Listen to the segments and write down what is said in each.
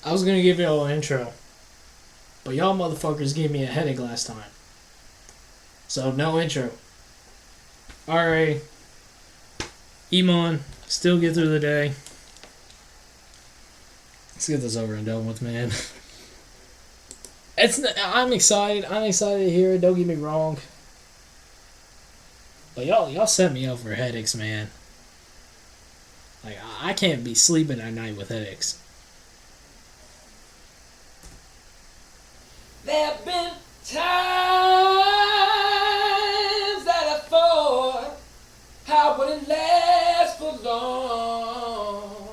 I was gonna give y'all an intro, but y'all motherfuckers gave me a headache last time. So no intro. Alright. Eamon, still get through the day. Let's get this over and done with, man. I'm excited. I'm excited to hear it. Don't get me wrong. But y'all set me up for headaches, man. Like, I can't be sleeping at night with headaches. There have been times that I thought I wouldn't last for long.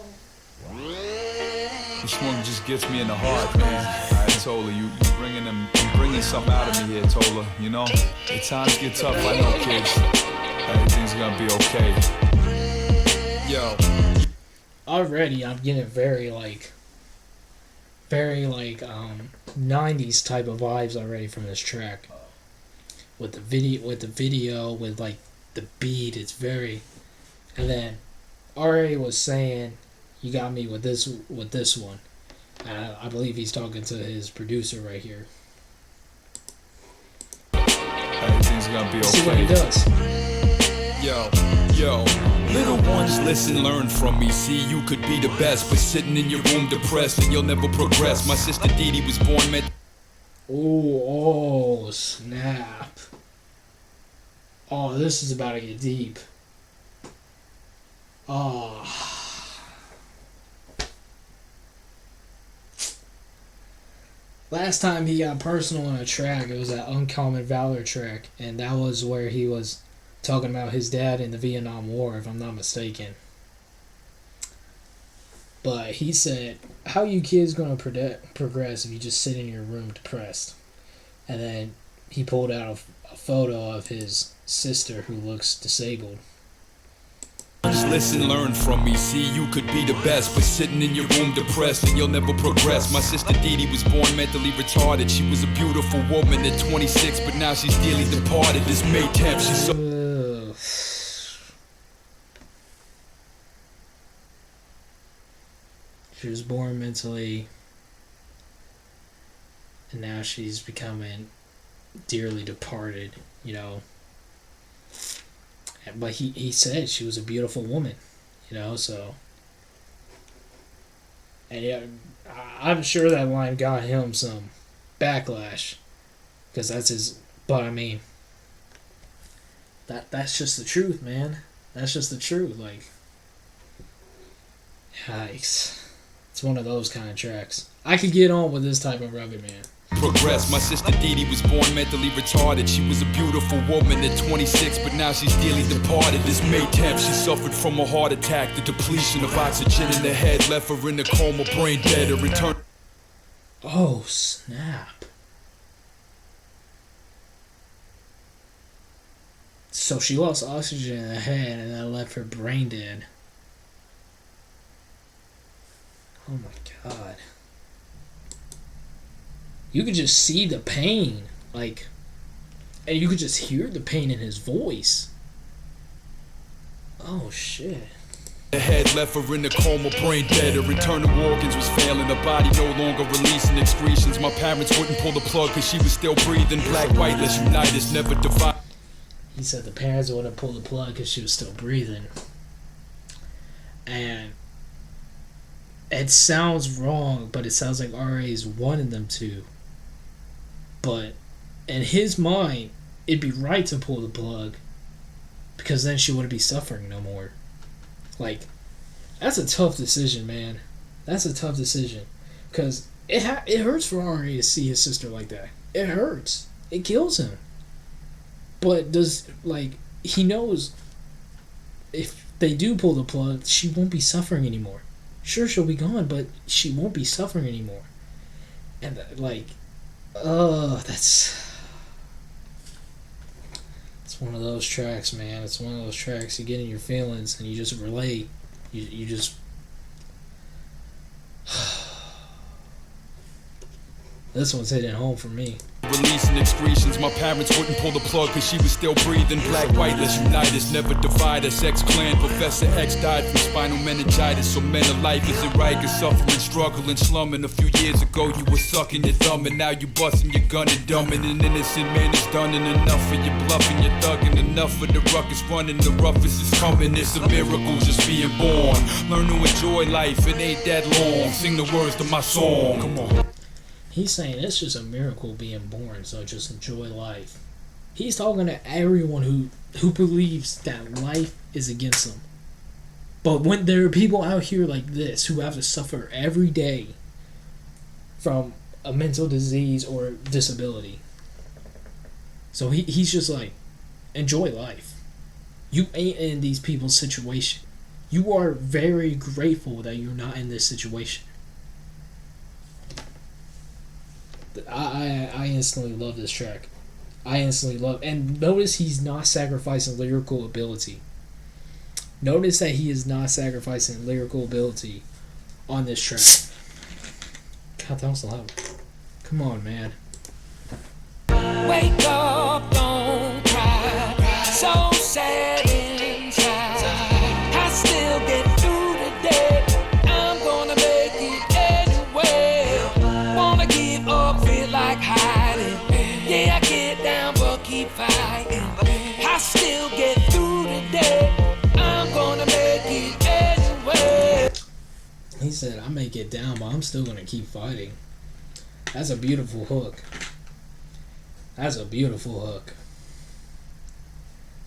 This one just gets me in the heart, man. I told her, you bringing something out of me here, Tola. You know, the times get tough, I know, kids. Everything's gonna be okay. Yo. Already, I'm getting very 90s type of vibes already from this track. With the video, with like the beat, it's very. And then, RA was saying, "You got me with this one." I believe he's talking to his producer right here. Everything's gonna be okay. See what he does. Yo. Little ones, listen, learn from me. See, you could be the best, but sitting in your room depressed and you'll never progress. My sister Dee Dee was born met. Oh, snap. Oh, this is about to get deep. Oh. Last time he got personal on a track, it was that Uncommon Valor track, and that was where he was talking about his dad in the Vietnam War, if I'm not mistaken. But he said, how you kids going to progress if you just sit in your room depressed? And then he pulled out a photo of his sister who looks disabled. Just listen, learn from me. See, you could be the best, but sitting in your room depressed and you'll never progress. My sister Dee Dee was born mentally retarded. She was a beautiful woman at 26, but now she's dearly departed. This May 10th, she's so... She was born mentally, and now she's becoming dearly departed, you know. But he said she was a beautiful woman, you know, so. And yeah, I'm sure that line got him some backlash, because that's his. But I mean, that's just the truth, man. That's just the truth. Like, yikes. It's one of those kind of tracks. I could get on with this type of rugged, man. Progress. My sister Dee Dee was born mentally retarded. She was a beautiful woman at 26, but now she's dearly departed. This May 10th, she suffered from a heart attack. The depletion of oxygen in the head left her in a coma, brain dead. A return. Oh, snap. So she lost oxygen in the head and that left her brain dead. Oh my god. You could just see the pain, like, and you could just hear the pain in his voice. Oh shit. The head left her in a coma, brain dead. Her internal organs was failing, her body no longer releasing excretions. My parents wouldn't pull the plug cause she was still breathing. Black, white, let's unite us, never divide. He said the parents wouldn't pull the plug cause she was still breathing. And it sounds wrong, but it sounds like RA's wanted them to. But in his mind, it'd be right to pull the plug, because then she wouldn't be suffering no more. Like, that's a tough decision, man. That's a tough decision, because it hurts for RA to see his sister like that. It hurts. It kills him. But he knows if they do pull the plug, she won't be suffering anymore. Sure, she'll be gone, but she won't be suffering anymore. And it's one of those tracks, man. It's one of those tracks you get in your feelings and you just relate. You just This one's hitting home for me. Releasing excretions, my parents wouldn't pull the plug cause she was still breathing. Black, white, let's unite us, never divide us. Ex-clan, Professor X died from spinal meningitis. So men of life isn't right, cause suffering, struggling, slumming. A few years ago you were sucking your thumb, and now you busting your gun and dumbing. An innocent man is done, and enough of your bluffing, your thugging. Enough of the ruckus running, the roughest is coming. It's a miracle just being born. Learn to enjoy life, it ain't that long. Sing the words to my song, come on. He's saying it's just a miracle being born, so just enjoy life. He's talking to everyone who believes that life is against them. But when there are people out here like this who have to suffer every day from a mental disease or disability. So he's just like, enjoy life. You ain't in these people's situation. You are very grateful that you're not in this situation. I instantly love this track. I instantly love, and notice he's not sacrificing lyrical ability. Notice that he is not sacrificing lyrical ability on this track. God, that was loud. Come on, man. Wake up, don't cry. So sad inside. I still get through the day. I'm gonna make it anyway. Wanna give up, feel like hiding. Yeah, I get down, but keep fighting. I still get through the day. I'm gonna make it anyway. He said, I may get down, but I'm still gonna keep fighting. That's a beautiful hook. That's a beautiful hook.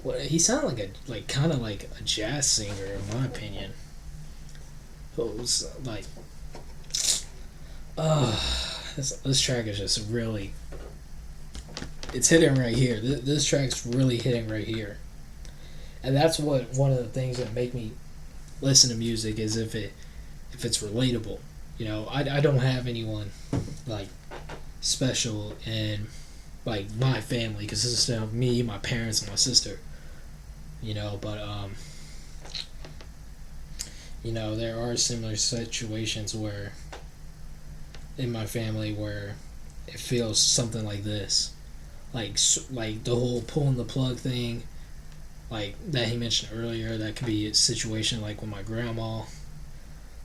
Well, he sounded like kind of like a jazz singer, in my opinion. It was like, this track is just really, it's hitting right here. This track's really hitting right here, and that's what one of the things that make me listen to music is if it's relatable. You know, I don't have anyone like special in like my family because this is me, my parents, and my sister. You know, but you know, there are similar situations where in my family where it feels something like this, like the whole pulling the plug thing, like that he mentioned earlier. That could be a situation like with my grandma.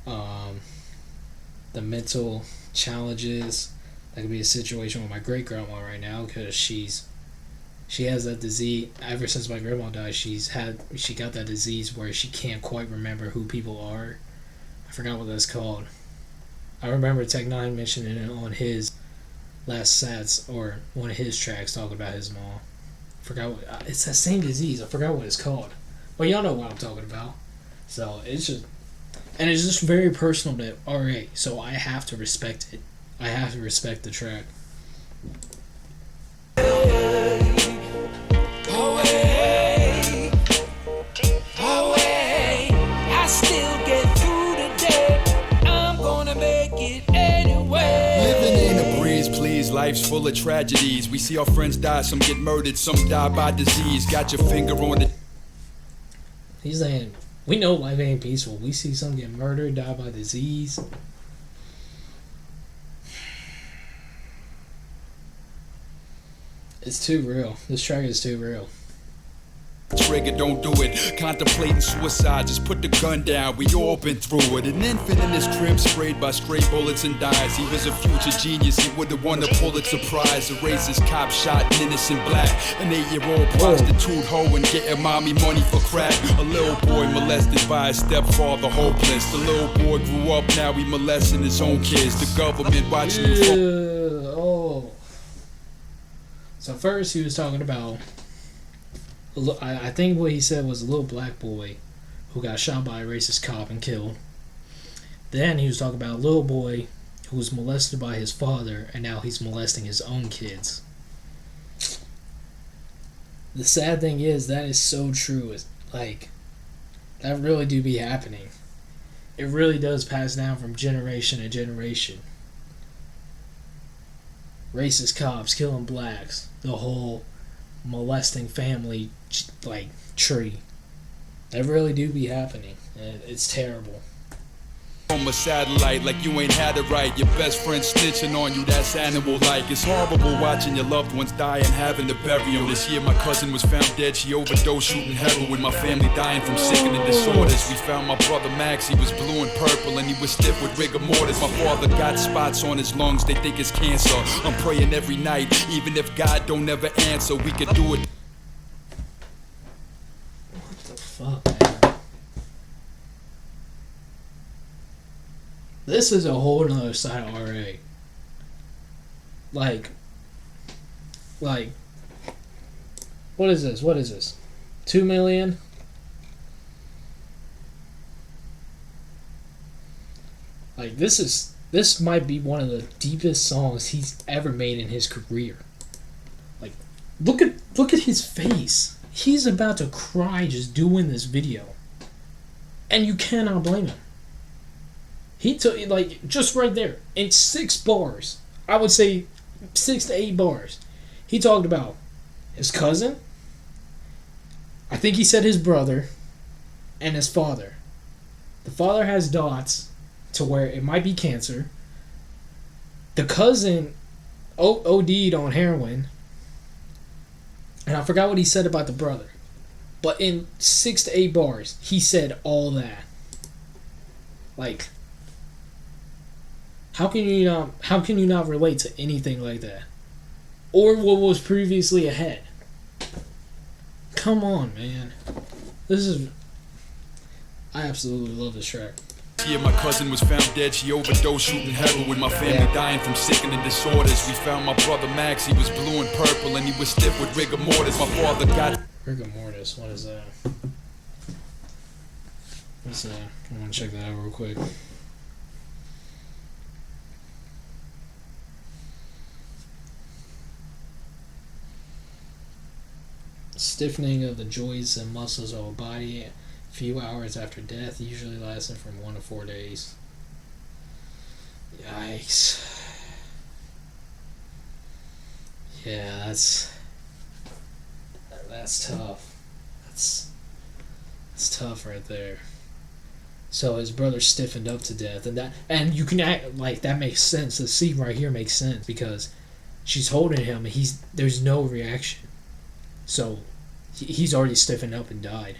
The mental challenges, that could be a situation with my great grandma right now because she has that disease. Ever since my grandma died, she got that disease where she can't quite remember who people are. I forgot what that's called. I remember Tech Nine mentioning it on his last sats or one of his tracks talking about his mom. I forgot what it's that same disease. I forgot what it's called, but y'all know what I'm talking about. So it's just very personal to RA. So I have to respect it. I have to respect the track. I still get through the day. I'm gonna make it anyway. Living in a breeze, please. Life's full of tragedies. We see our friends die, some get murdered, some die by disease. Got your finger on the. He's saying, we know life ain't peaceful. We see some get murdered, die by disease. It's too real. This track is too real. Trigger, don't do it. Contemplating suicide, just put the gun down. We all been through it. An infant in his crib sprayed by stray bullets and dies. He was a future genius, he would've won a Pulitzer Prize. A racist cop shot an innocent black. An 8-year-old prostitute hoe and getting mommy money for crack. A little boy molested by his stepfather, hopeless. The little boy grew up, now he molesting his own kids. The government watching him. So first he was talking about, I think what he said was a little black boy who got shot by a racist cop and killed. Then he was talking about a little boy who was molested by his father and now he's molesting his own kids. The sad thing is that is so true. It's like, that really do be happening. It really does pass down from generation to generation. Racist cops killing blacks, the whole molesting family like tree. That really do be happening, and it's terrible. from a satellite, like you ain't had it right. Your best friend snitching on you, that's animal like. It's horrible watching your loved ones die and having to bury them. This year my cousin was found dead, she overdosed shooting heroin. My family dying from sickening disorders. We found my brother Max, he was blue and purple and he was stiff with rigor mortis. My father got spots on his lungs, they think it's cancer. I'm praying every night, even if God don't ever answer, we could do it. What the fuck, man? This is a whole nother side of RA. Like, what is this? What is this? 2 million? Like, this might be one of the deepest songs he's ever made in his career. Like, look at his face. He's about to cry just doing this video. And you cannot blame him. He took, like, just right there, in 6 bars, I would say 6 to 8 bars, he talked about his cousin, I think he said his brother, and his father. The father has dots to where it might be cancer. The cousin OD'd on heroin. And I forgot what he said about the brother. But in 6 to 8 bars, he said all that. Like, how can you not relate to anything like that? Or what was previously ahead? Come on, man. I absolutely love this track. Yeah, my cousin was found dead, she overdosed shooting heroin. My family dying from sickening disorders. We found my brother Max, he was blue and purple and he was stiff with rigor mortis. My father got... Rigor mortis, what is that? What's that? I want to check that out real quick. Stiffening of the joints and muscles of a body a few hours after death, usually lasting from 1 to 4 days. Yikes. Yeah, that's tough. That's tough right there. So his brother stiffened up to death, and you can act like that makes sense. The scene right here makes sense because she's holding him and there's no reaction. So he's already stiffened up and died.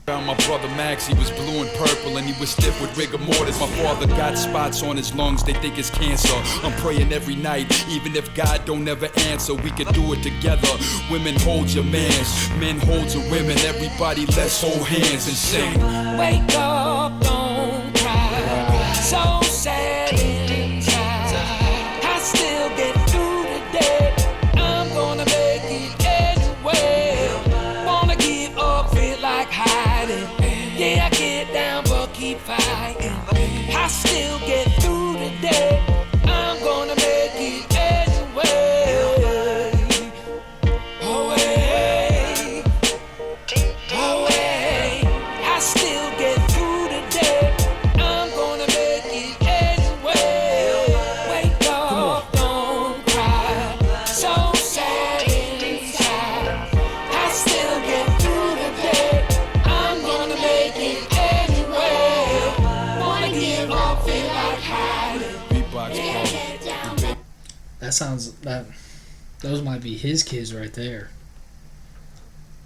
Found my brother Max, he was blue and purple and he was stiff with rigor mortis. My father got spots on his lungs, they think it's cancer. I'm praying every night, even if God don't ever answer, we could do it together. Women hold your mans, men hold your women. Everybody let's hold hands and sing. Wake up, don't cry. So sad inside. I still get through the day. I'm gonna make it anyway. Wanna give up, feel like hiding. Yeah, I get down, but keep fighting. I still get through the day. I'm gonna make it anyway. Away, away. I still get through the day. I'm gonna make it anyway. Wake up, don't cry. So sad inside. I still get through the day. I'm gonna make it anyway. Wanna give up, feel like hiding. Those might be his kids right there.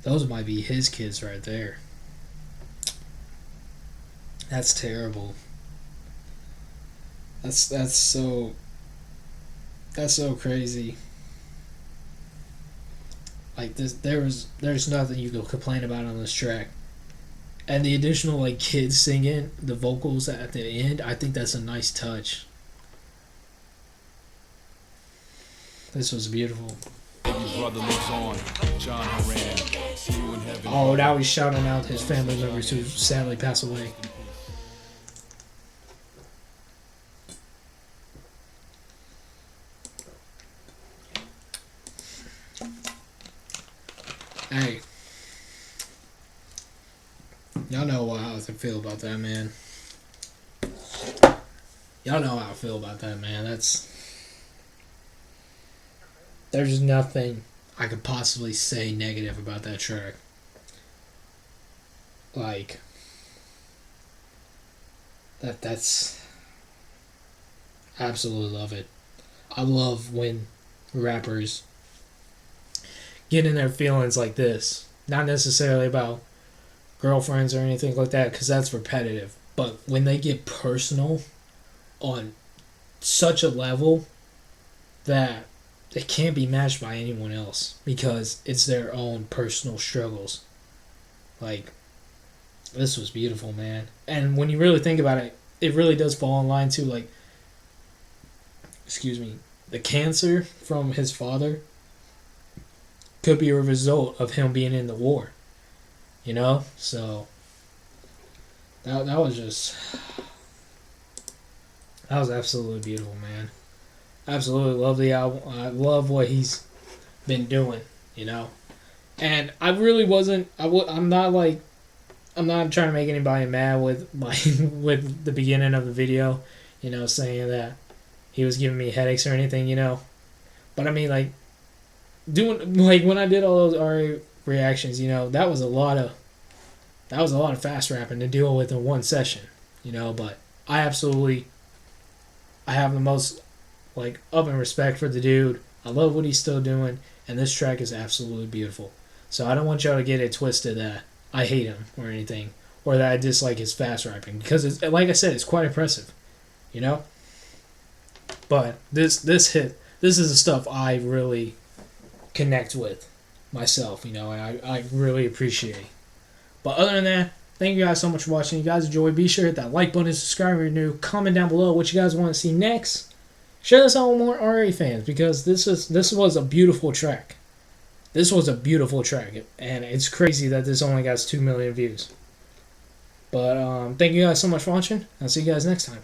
Those might be his kids right there. That's terrible. That's so crazy. Like there's nothing you can complain about on this track. And the additional like kids singing the vocals at the end, I think that's a nice touch. This was beautiful. Brother lives on, John Haran. See you in heaven. Oh, now he's shouting out his family members who sadly passed away. Hey. Y'all know how I feel about that, man. Y'all know how I feel about that, man. There's nothing I could possibly say negative about that track. Like, That's absolutely love it. I love when rappers get in their feelings like this. Not necessarily about girlfriends or anything like that, because that's repetitive. But when they get personal on such a level that it can't be matched by anyone else because it's their own personal struggles. Like, this was beautiful, man. And when you really think about it, it really does fall in line to, like, excuse me, the cancer from his father could be a result of him being in the war. You know? So, that was just, that was absolutely beautiful, man. Absolutely love the album. I love what he's been doing, you know? And I really wasn't, I'm not like, I'm not trying to make anybody mad with my with the beginning of the video, you know, saying that he was giving me headaches or anything, you know. But I mean, like, doing, like, when I did all those RA reactions, you know, that was a lot of fast rapping to deal with in one session, you know. But I have the most, like, up and respect for the dude. I love what he's still doing, and this track is absolutely beautiful. So I don't want y'all to get it twisted that I hate him or anything, or that I dislike his fast rapping, because it's, like I said, it's quite impressive, you know. But this hit, this is the stuff I really connect with myself, you know, and I really appreciate. But other than that, thank you guys so much for watching. You guys enjoy. Be sure to hit that like button, subscribe if you're new. Comment down below what you guys want to see next. Share this out with more RA fans, because this was a beautiful track. This was a beautiful track, and it's crazy that this only got 2 million views. But thank you guys so much for watching. I'll see you guys next time.